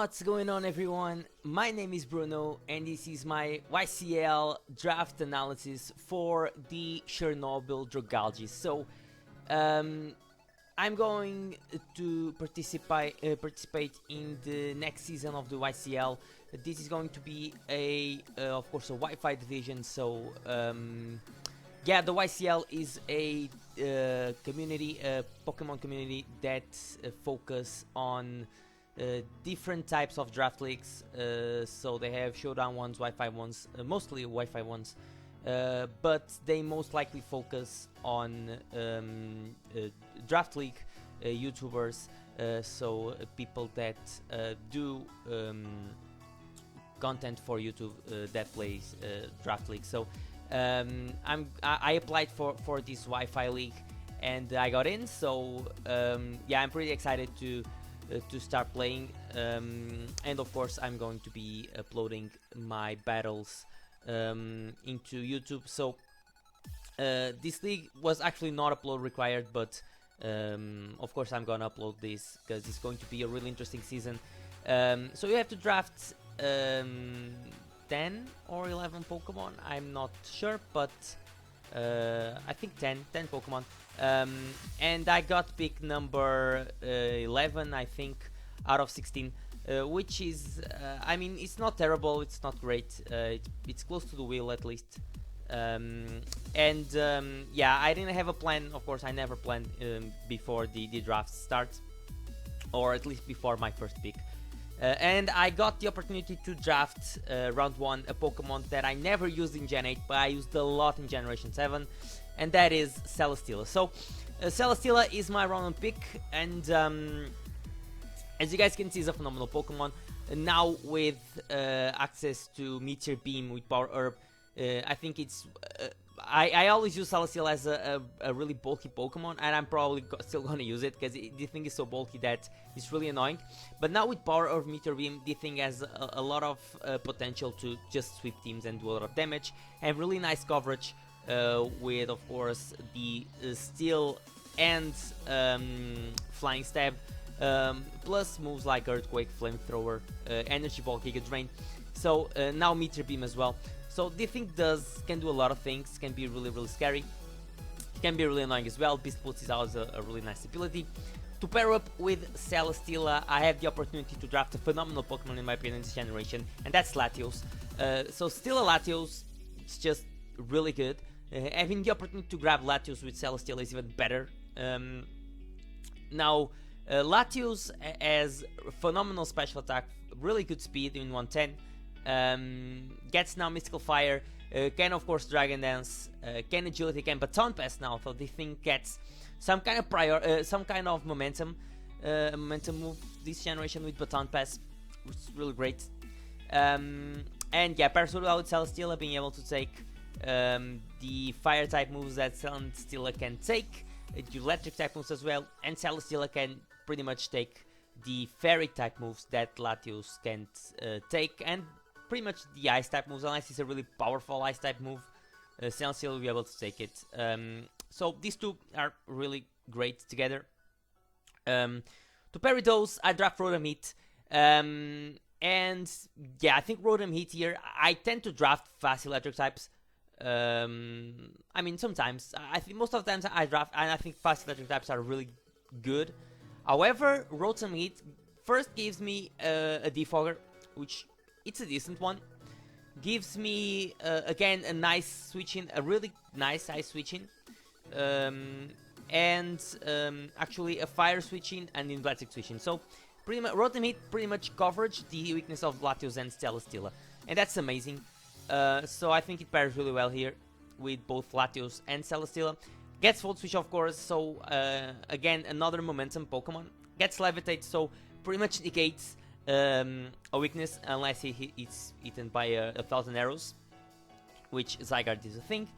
What's going on, everyone? My name is Bruno and this is my YCL draft analysis for the Chernobyl Dragalges. So I'm going to participate in the next season of the YCL. This is going to be of course a Wi-Fi division, so yeah, the YCL is a community, Pokemon community that focus on different types of draft leagues. So they have showdown ones, Wi-Fi ones, mostly Wi-Fi ones, but they most likely focus on draft league YouTubers, so people that do content for YouTube that plays draft league. So I applied for this Wi-Fi league and I got in. So yeah, I'm pretty excited to start playing, and of course I'm going to be uploading my battles into YouTube. So this league was actually not upload required, but of course I'm gonna upload this because it's going to be a really interesting season. So you have to draft 10 or 11 Pokemon, I'm not sure, but I think 10 Pokemon. And I got pick number 11, I think, out of 16, which is, I mean, it's not terrible, it's not great, it's close to the wheel at least. Yeah, I didn't have a plan, of course. I never planned before the draft starts, or at least before my first pick. And I got the opportunity to draft round 1 a Pokemon that I never used in Gen 8, but I used a lot in Generation 7, and that is Celesteela. So Celesteela is my round 1 pick, and as you guys can see, is a phenomenal Pokemon. And now with access to Meteor Beam with Power Herb, I think it's I always use Celesteela as a really bulky Pokemon, and I'm probably still gonna use it because the thing is so bulky that it's really annoying. But now with Power Herb, Meteor Beam, the thing has a lot of potential to just sweep teams and do a lot of damage, and really nice coverage with, of course, the Steel and Flying Stab, plus moves like Earthquake, Flamethrower, Energy Ball, Giga Drain. So now Meteor Beam as well. So this thing can do a lot of things, can be really scary, can be really annoying as well. Beast Boost is always a really nice ability. To pair up with Celesteela, I have the opportunity to draft a phenomenal Pokemon in my opinion this generation, and that's Latios. So still a Latios, it's just really good. Having the opportunity to grab Latios with Celesteela is even better. Now, Latios has phenomenal special attack, really good speed in 110. Gets now Mystical Fire, can of course Dragon Dance, can Agility, can Baton Pass now, so this thing gets some kind of momentum move this generation with Baton Pass, which is really great. And yeah, pairs well with Celesteela, being able to take the Fire type moves that Celesteela can take, the Electric type moves as well, and Celesteela can pretty much take the Fairy type moves that Latios can't take, and pretty much the Ice type moves, unless it's a really powerful Ice type move. Celesteela will be able to take it. So these two are really great together. To parry those, I draft Rotom Heat. And yeah, I think Rotom Heat here, I tend to draft fast electric types. I mean, sometimes. I think most of the times I draft, and I think fast electric types are really good. However, Rotom Heat first gives me a Defogger, which it's a decent one. Gives me again a nice switch-in, a really nice ice switch-in, and actually a fire switch-in and an electric switch-in. So pretty much Rotom Heat pretty much coverage the weakness of Latios and Celesteela, and that's amazing. So I think it pairs really well here with both Latios and Celesteela. Gets Volt Switch, of course, so again another momentum Pokemon. Gets Levitate, so pretty much negates a weakness unless it's eaten by 1,000 arrows, which Zygarde is a thing.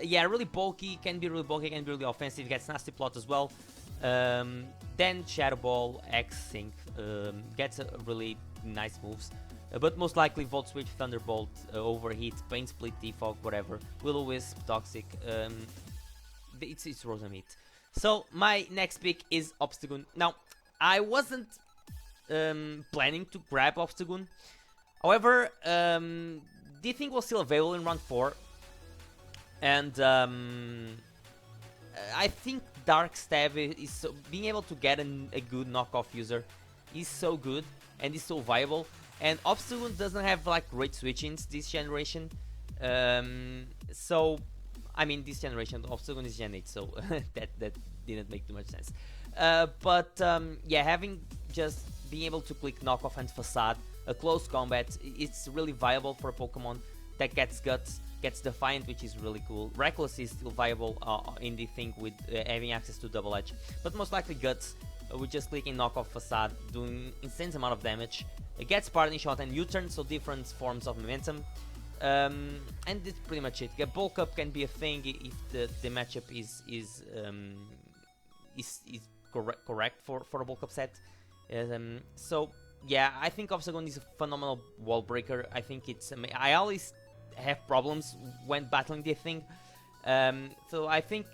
Yeah, really bulky, can be really bulky, can be really offensive, gets Nasty Plot as well. Then Shadow Ball, X Sync, gets really nice moves. But most likely Volt Switch, Thunderbolt, Overheat, Pain Split, Defog, whatever. Will-O-Wisp, Toxic, it's Rotom Heat. So my next pick is Obstagoon. Now, I wasn't planning to grab Obstagoon. However, the thing was still available in round 4, and I think Dark Stab is so, being able to get a good knockoff user is so good and is so viable. And Obstagoon doesn't have like great switch-ins this generation, so I mean this generation Obstagoon is Gen 8, so that didn't make too much sense. But yeah, having just being able to click knockoff and facade, a close combat, it's really viable for a Pokemon that gets guts, gets defiant, which is really cool. Reckless is still viable in the thing with having access to double edge, but most likely guts with just clicking knockoff facade, doing insane amount of damage. It gets parting shot and U-turn, so different forms of momentum. And that's pretty much it. Bulk up can be a thing if the matchup is correct for a bulk up set. So yeah, I think Obstagoon is a phenomenal wall breaker. I think it's I always have problems when battling the thing, so I think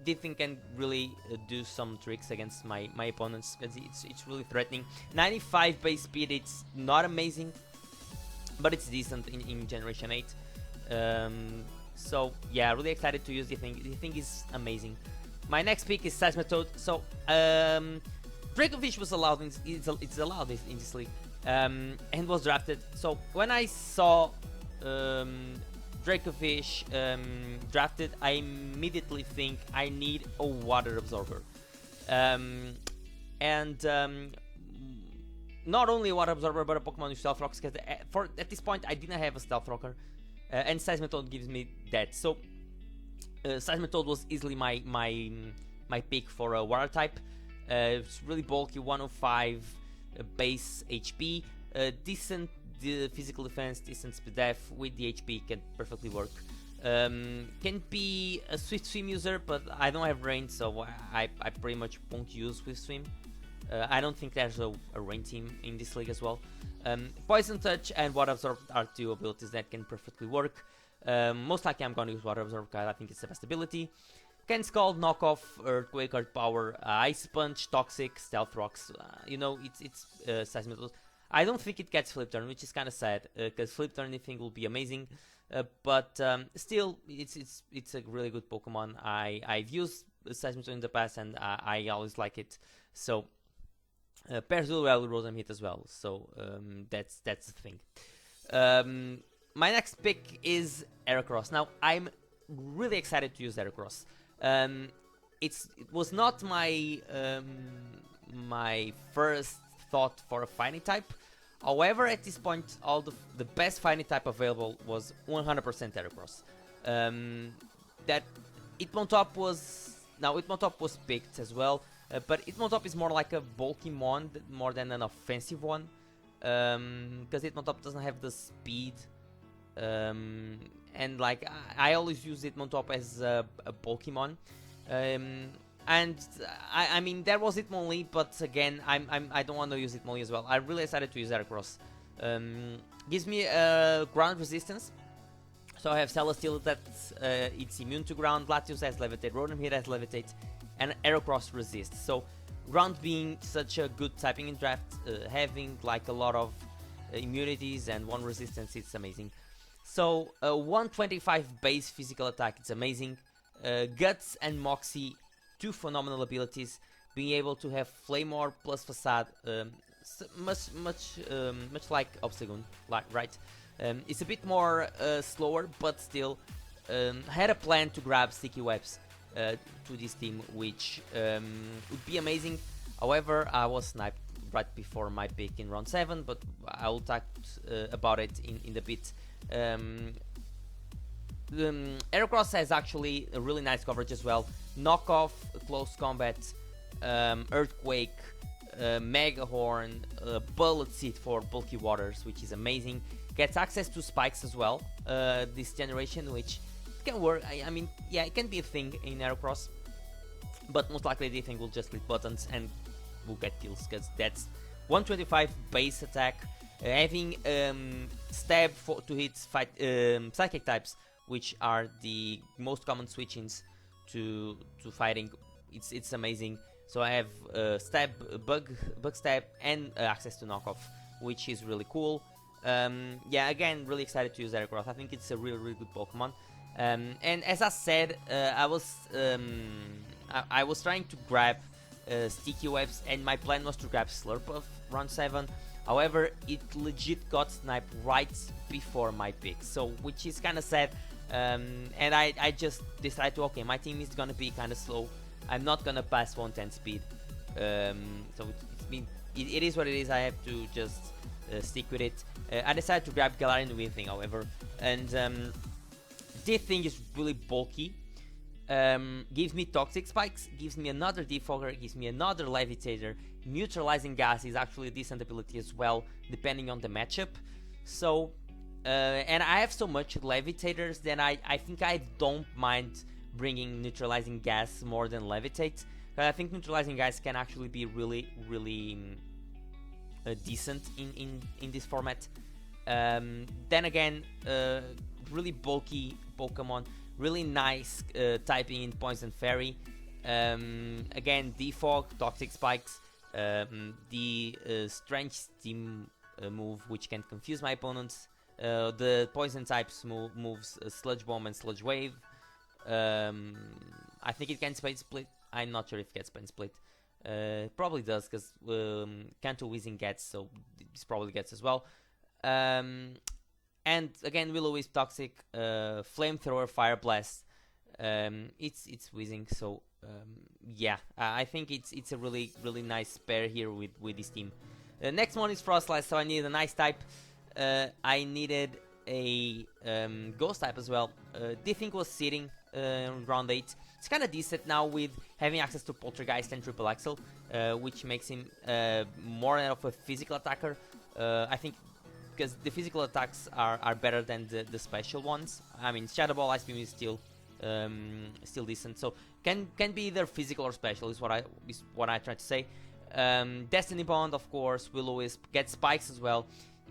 the thing can really do some tricks against my opponents, because it's really threatening. 95 base speed, it's not amazing, but it's decent in Generation 8. So yeah, really excited to use the thing. The thing is amazing. My next pick is Seismitoad. So Dragalges was allowed it's allowed in this league, and was drafted. So when I saw Dragalges drafted, I immediately think I need a water absorber, and not only a water absorber, but a Pokemon with Stealth Rocks, because at this point I didn't have a Stealth Rocker, and Seismitoad gives me that. So Seismitoad was easily my pick for a water type. It's really bulky, 105 base HP, decent physical defense, decent speed def. With the HP can perfectly work. Can be a Swift Swim user, but I don't have rain, so I pretty much won't use Swift Swim. I don't think there's a rain team in this league as well. Poison Touch and Water Absorb are two abilities that can perfectly work. Most likely I'm going to use Water Absorb because I think it's the best ability. Can Scald, Knockoff, Earthquake, Earth Power, Ice Punch, Toxic, Stealth Rocks. You know, it's Seismitoad. I don't think it gets Flip Turn, which is kind of sad, because Flip Turn I think will be amazing. But still, it's a really good Pokemon. I've used Seismitoad in the past, and I always like it. So pairs really well with Rotom Hit as well. So that's the thing. My next pick is Heracross. Now I'm really excited to use Heracross. It was not my my first thought for a fighting type. However, at this point, all the best fighting type available was 100% Heracross. That Hitmontop was picked as well, but Hitmontop is more like a bulky mon more than an offensive one, because Hitmontop doesn't have the speed. And like I always use Hitmontop as a Pokemon, and I mean there was Hitmonlee, but again I don't want to use Hitmonlee as well. I'm really excited to use Heracross. Gives me ground resistance, so I have Celesteal that's it's immune to ground, Latios has Levitate, Rotom here has Levitate, and Heracross resists. So ground being such a good typing in draft, having like a lot of immunities and one resistance, it's amazing. So 125 base physical attack, it's amazing. Guts and Moxie, two phenomenal abilities. Being able to have Flamor plus Facade, much like Obstagoon, right? It's a bit more slower, but still had a plan to grab Sticky Webs to this team, which would be amazing. However, I was sniped right before my pick in round 7, but I will talk about it in a bit. Heracross has actually a really nice coverage as well. Knockoff, Close Combat, Earthquake, Mega Horn, Bullet Seed for bulky waters, which is amazing. Gets access to spikes as well this generation, which can work. I mean, yeah, it can be a thing in Heracross, but most likely the thing will just click buttons and will get kills, because that's 125 base attack. Having stab to hit psychic types, which are the most common switch-ins to fighting, it's amazing. So I have stab, bug stab, and access to knockoff, which is really cool. Yeah, again, really excited to use Aircraft. I think it's a really good Pokemon. And as I said, I was trying to grab Sticky Webs, and my plan was to grab Slurpuff round 7. However, it legit got sniped right before my pick, so which is kind of sad. And I just decided to, okay, my team is gonna be kind of slow. I'm not gonna pass 110 speed. So it is what it is. I have to just stick with it. I decided to grab Galarian Weaving, however, and this thing is really bulky. Gives me Toxic Spikes, gives me another Defogger, gives me another Levitator. Neutralizing Gas is actually a decent ability as well, depending on the matchup. So, and I have so much Levitators that I think I don't mind bringing Neutralizing Gas more than Levitate. But I think Neutralizing Gas can actually be really decent in this format. Then again, really bulky Pokemon, really nice typing in Poison Fairy. Again, Defog, Toxic Spikes, the Strange Steam move, which can confuse my opponents. The Poison types moves Sludge Bomb and Sludge Wave. I think it can Spain Split. I'm not sure if it gets Spain Split. Probably does, because Kanto Weezing gets, so this probably gets as well. And again, Will-O-Wisp, Toxic, Flamethrower, Fire Blast. It's Weezing, so yeah, I think it's a really nice pair here with this team. Next one is Frostline, so I needed a nice type. I needed a Ghost type as well. Diffink was sitting round 8. It's kind of decent now with having access to Poltergeist and Triple Axle, which makes him more of a physical attacker. I think because the physical attacks are better than the special ones. I mean, Shadow Ball, Ice Beam is still decent, so can be either physical or special is what I try to say. Destiny Bond, of course, Will-O-Wisp, get Spikes as well.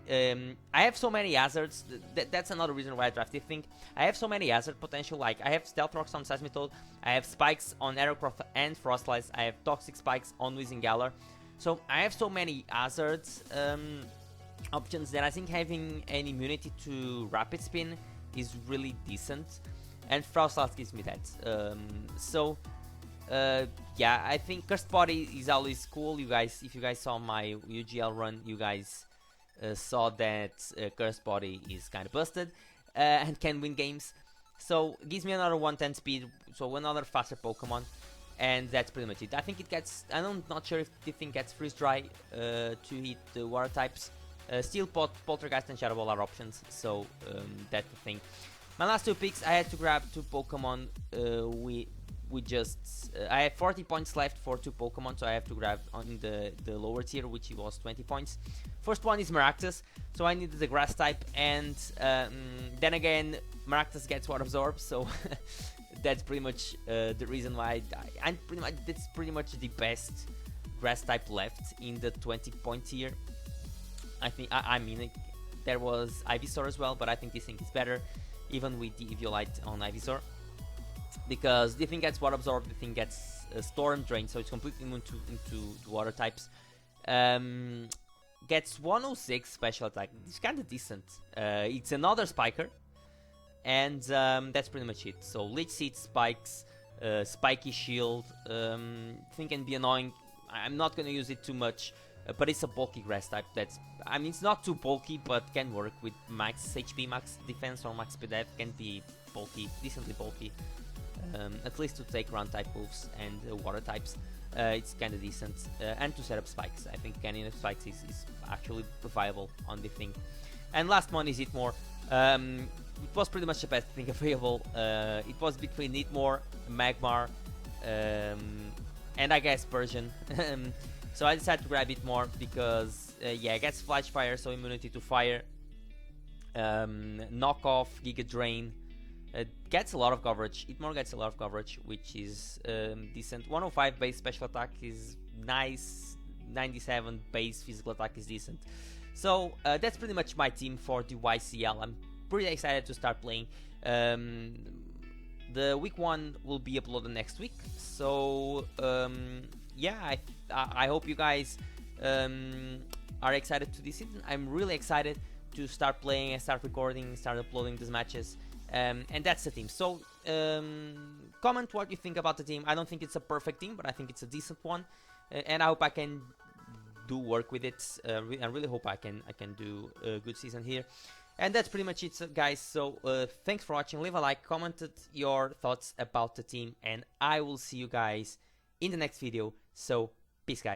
I have so many hazards. That's another reason why I drafted Think. I have so many hazard potential. Like I have Stealth Rocks on Seismitoad, I have Spikes on Aerocroft and Frostlight, I have Toxic Spikes on Weezing Galar. So I have so many hazards options that I think having an immunity to Rapid Spin is really decent, and Frostlight gives me that. Yeah, I think Cursed Body is always cool. You guys, if you guys saw my UGL run, you guys saw that Cursed Body is kind of busted and can win games. So it gives me another 110 speed, so another faster Pokemon, and that's pretty much it. I think it gets, I'm not sure if the thing gets Freeze Dry to hit the water types. Steel Pot, Poltergeist and Shadow Ball are options, so that's the thing. My last two picks, I had to grab two Pokemon. I have 40 points left for two Pokemon, so I have to grab on the lower tier, which was 20 points. First one is Maractus, so I needed the Grass type, and then again, Maractus gets Water Absorb, so that's pretty much the reason why that's pretty much the best Grass type left in the 20 point tier. I mean, there was Ivysaur as well, but I think this thing is better, even with the Eviolite on Ivysaur. Because the thing gets Water Absorb, the thing gets Storm Drain, so it's completely immune into water types. Gets 106 special attack. It's kind of decent. It's another Spiker, and that's pretty much it. So Leech Seed, Spikes, Spiky Shield. Thing can be annoying. I'm not gonna use it too much, but it's a bulky Grass type. I mean, it's not too bulky, but can work with max HP, max defense, or max speed. Can be bulky, decently bulky. At least to take ground type moves and water types, it's kind of decent, and to set up spikes. I think canning of spikes is actually viable on the thing. And last one is Hitmore. It was pretty much the best thing available. It was between Hitmore, Magmar, and I guess Persian. So I decided to grab Hitmore because yeah, it gets Flash Fire, so immunity to fire, knockoff, Giga Drain. Gets a lot of coverage. Hitmore gets a lot of coverage, which is decent. 105 base special attack is nice. 97 base physical attack is decent. So that's pretty much my team for the YCL. I'm pretty excited to start playing. The week 1 will be uploaded next week. So yeah, I hope you guys are excited to this season. I'm really excited to start playing and start recording, start uploading these matches. And that's the team. So comment what you think about the team. I don't think it's a perfect team, but I think it's a decent one, and I hope I can do work with it. I really hope I can do a good season here. And that's pretty much it, guys. So thanks for watching. Leave a like, comment your thoughts about the team, and I will see you guys in the next video. So peace, guys.